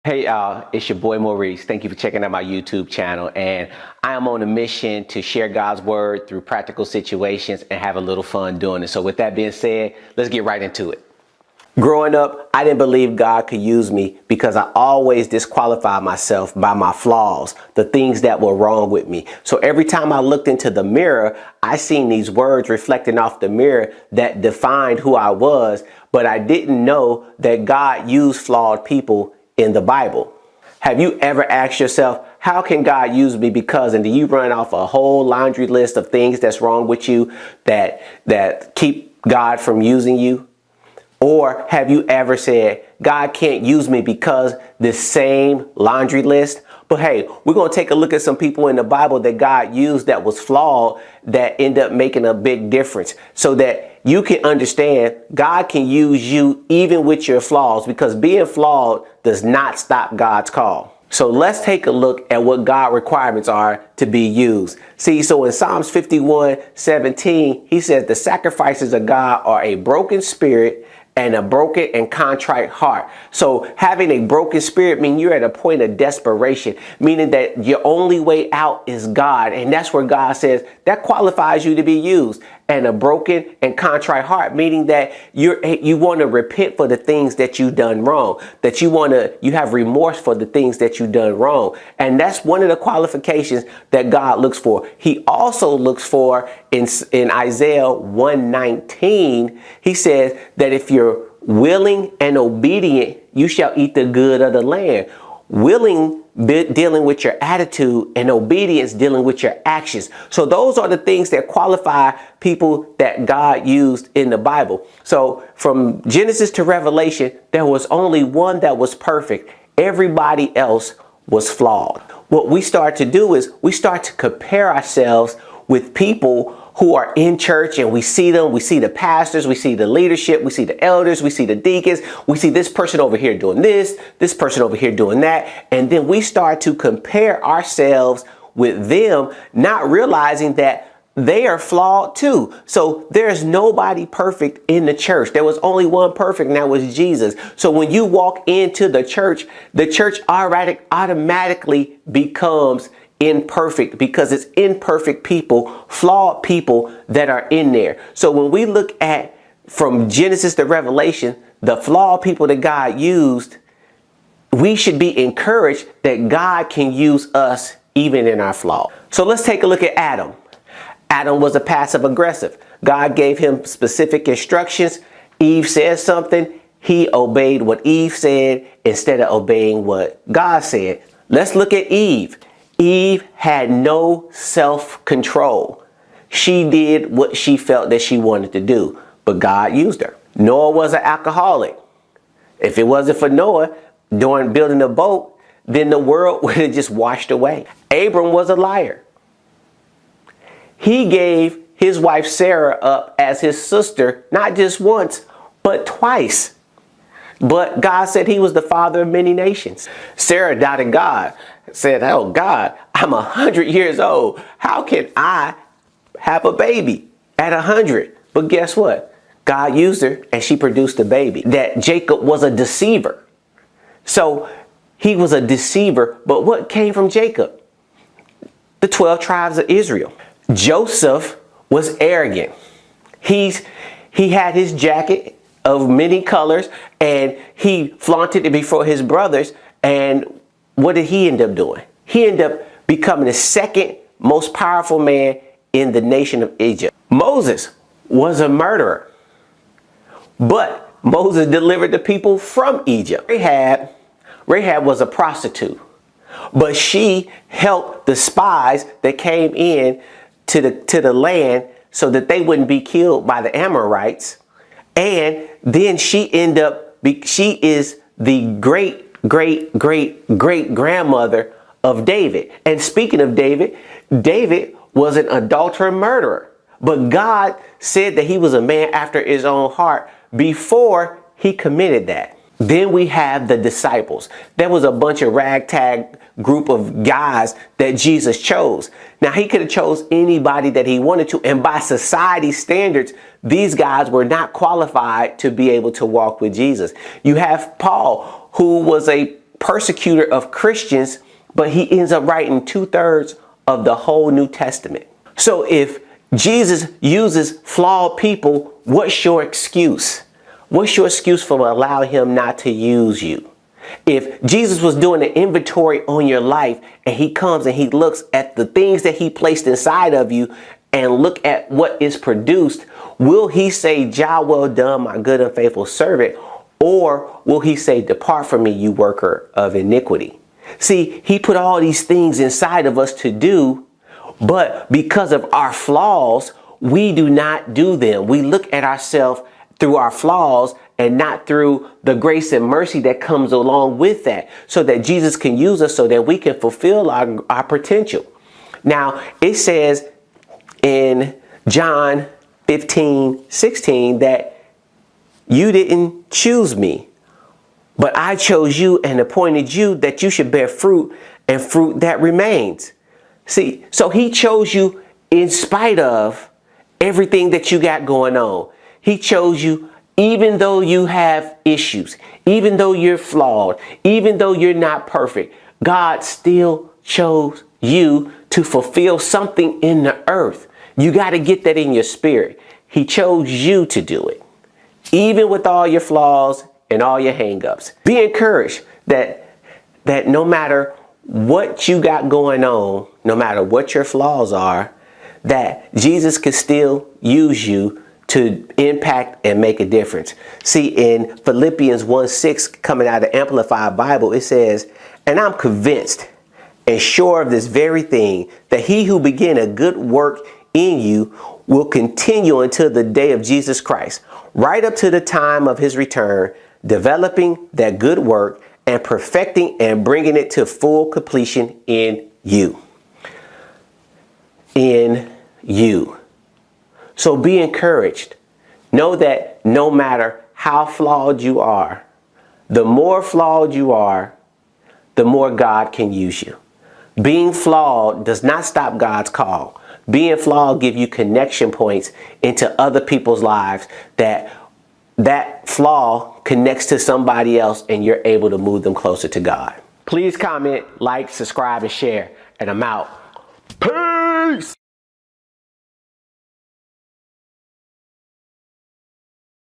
Hey y'all, it's your boy Maurice. Thank you for checking out my YouTube channel, and I am on a mission to share God's word through practical situations and have a little fun doing it. So with that being said, let's get right into it. Growing up, I didn't believe God could use me because I always disqualified myself by my flaws, the things that were wrong with me. So every time I looked into the mirror, I seen these words reflecting off the mirror that defined who I was, but I didn't know that God used flawed people in the Bible. Have you ever asked yourself, how can God use me because, and do you run off a whole laundry list of things that's wrong with you that keep God from using you? Or have you ever said, God can't use me because this same laundry list? But hey, we're going to take a look at some people in the Bible that God used that was flawed, that end up making a big difference, so that you can understand God can use you even with your flaws, because being flawed does not stop God's call. So let's take a look at what God's requirements are to be used. See, so in Psalms 51:17, he says the sacrifices of God are a broken spirit and a broken and contrite heart. So having a broken spirit means you're at a point of desperation, meaning that your only way out is God. And that's where God says that qualifies you to be used. And a broken and contrite heart, meaning that you want to repent for the things that you've done wrong, that you have remorse for the things that you've done wrong. And that's one of the qualifications that God looks for. He also looks for in Isaiah 1:19, he says that if you're willing and obedient, you shall eat the good of the land. Willing dealing with your attitude, and obedience dealing with your actions. So those are the things that qualify people that God used in the Bible. So from Genesis to Revelation, there was only one that was perfect. Everybody else was flawed. What we start to do is we start to compare ourselves with people who are in church, and we see them, we see the pastors, we see the leadership, we see the elders, we see the deacons, we see this person over here doing this person over here doing that. And then we start to compare ourselves with them, not realizing that they are flawed too. So there's nobody perfect in the church. There was only one perfect, and that was Jesus. So when you walk into the church automatically becomes imperfect, because it's imperfect people, flawed people that are in there. So when we look at from Genesis to Revelation, the flawed people that God used, we should be encouraged that God can use us even in our flaw. So let's take a look at Adam. Adam was a passive aggressive. God gave him specific instructions. Eve said something. He obeyed what Eve said instead of obeying what God said. Let's look at Eve. Eve had no self-control. She did what she felt that she wanted to do, but God used her. Noah was an alcoholic. If it wasn't for Noah during building the boat, then the world would have just washed away. Abram was a liar. He gave his wife Sarah up as his sister, not just once, but twice. But God said he was the father of many nations. Sarah doubted God, said, oh God, I'm 100 years old. How can I have a baby at 100? But guess what? God used her and she produced a baby. That Jacob was a deceiver. So he was a deceiver, but what came from Jacob? The 12 tribes of Israel. Joseph was arrogant. He had his jacket of many colors, and he flaunted it before his brothers. And what did he end up doing? He ended up becoming the second most powerful man in the nation of Egypt. Moses was a murderer, but Moses delivered the people from Egypt. Rahab was a prostitute, but she helped the spies that came in to the land so that they wouldn't be killed by the Amorites. And then she is the great grandmother of David. And speaking of David, David was an adulterer and murderer. But God said that he was a man after his own heart before he committed that. Then we have the disciples. There was a bunch of ragtag group of guys that Jesus chose. Now, he could have chose anybody that he wanted to. And by society standards, these guys were not qualified to be able to walk with Jesus. You have Paul, who was a persecutor of Christians, but he ends up writing 2/3 of the whole New Testament. So if Jesus uses flawed people, what's your excuse? What's your excuse for allowing him not to use you? If Jesus was doing an inventory on your life and he comes and he looks at the things that he placed inside of you and look at what is produced, will he say, "Jah, well done, my good and faithful servant"? Or will he say, "Depart from me, you worker of iniquity"? See, he put all these things inside of us to do, but because of our flaws, we do not do them. We look at ourselves through our flaws and not through the grace and mercy that comes along with that, so that Jesus can use us so that we can fulfill our potential. Now, it says in John 15:16 that you didn't choose me, but I chose you and appointed you that you should bear fruit, and fruit that remains. See, so he chose you in spite of everything that you got going on. He chose you even though you have issues, even though you're flawed, even though you're not perfect. God still chose you to fulfill something in the earth. You got to get that in your spirit. He chose you to do it, even with all your flaws and all your hangups. Be encouraged that no matter what you got going on, no matter what your flaws are, that Jesus can still use you to impact and make a difference. See, in Philippians 1:6, coming out of the Amplified Bible, it says, "And I'm convinced and sure of this very thing, that he who began a good work in you will continue until the day of Jesus Christ, right up to the time of his return, developing that good work and perfecting and bringing it to full completion in you." In you. So be encouraged. Know that no matter how flawed you are, the more flawed you are, the more God can use you. Being flawed does not stop God's call. Being flawed gives you connection points into other people's lives, that flaw connects to somebody else and you're able to move them closer to God. Please comment, like, subscribe, and share. And I'm out. Peace!